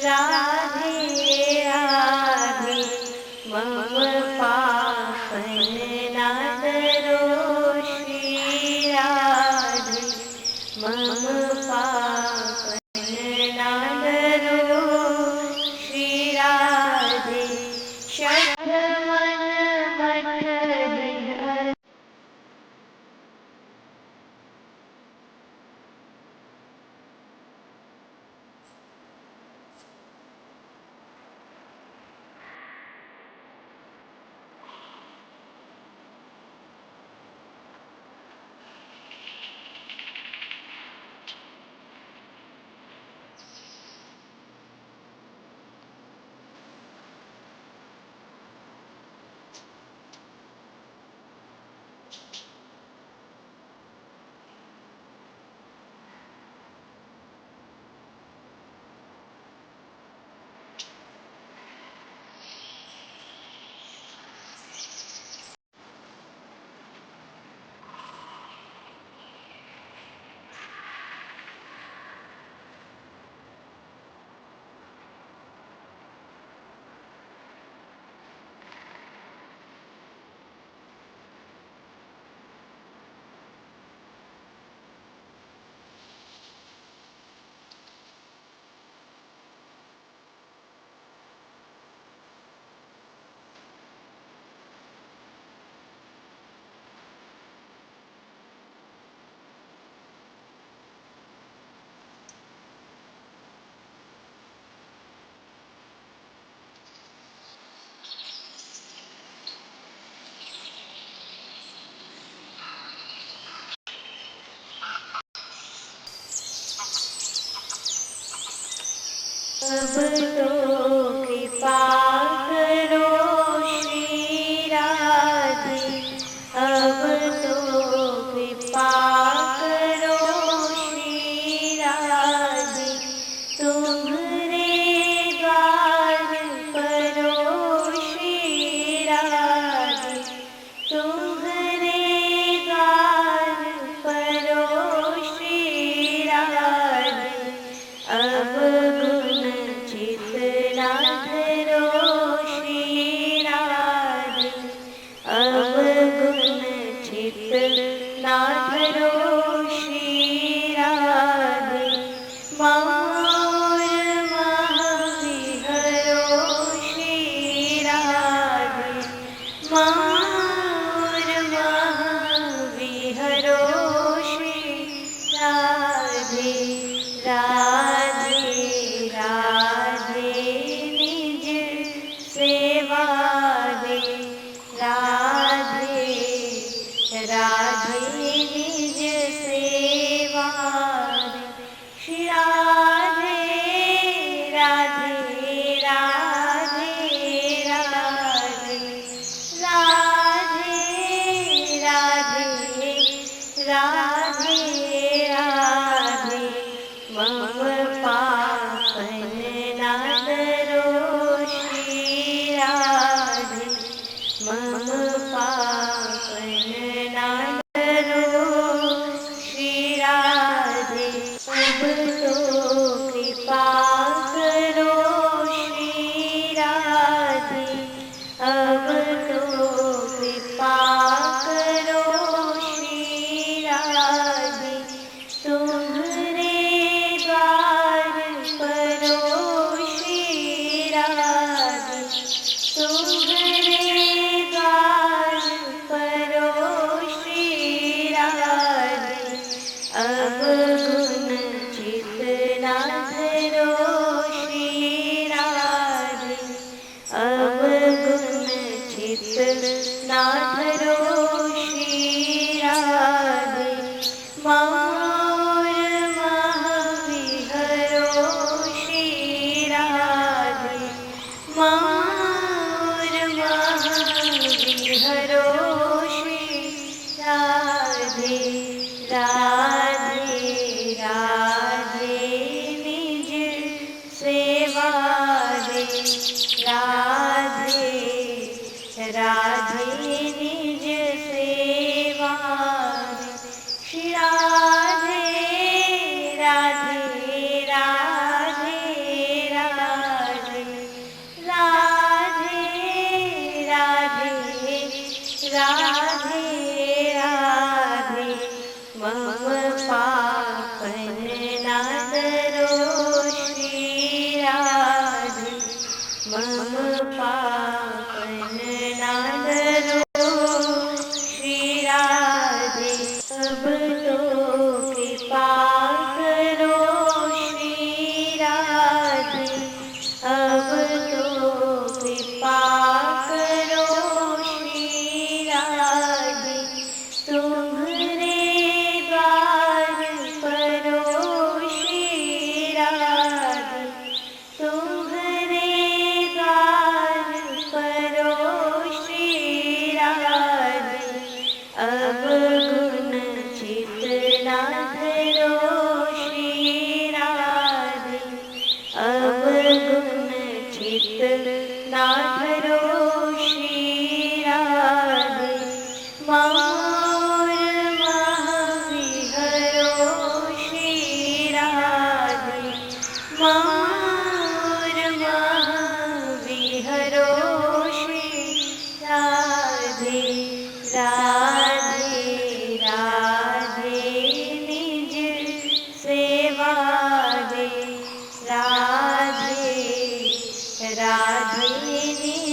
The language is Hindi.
राधे राधे मम पापन नादरो श्री राधे मम पापन नादरो श्री राधे शतमन मठ हरि अब तो कृपा करो श्री राधे अब तो कृपा करो श्री राधे तुम्हारे द्वार परो श्री राधे तुम्हारे द्वार परो श्री राधे अब चितना धरो श्री राधे अब गुण चितना धरो श्री राधे मौर महाविहरो श्री राधे मौर महाविहरो श्री राधे राधे राधे निज सेवा दे राधे राधे निज सेवा दे श्री राधे राधे राधे राधे राधे राधे राधे मम पापन नादरो श्री राधे मम पापन नादरो श्री राधे अब तो कृपा करो श्री राधे अब तो कृपा करो श्री राधे तुम्हारे द्वार परो श्री राधे तुम्हारे द्वार परो श्री राधे अब गुण चितना धरो श्री राधे अब गुण चितना धरो श्री राधे मौर महाविहरो श्री राधे मौर महाविहरो श्री राधे राधे राधे निज सेवा दे राधे राधे निज सेवा दे श्री राधे राधे राधे राधे राधे निज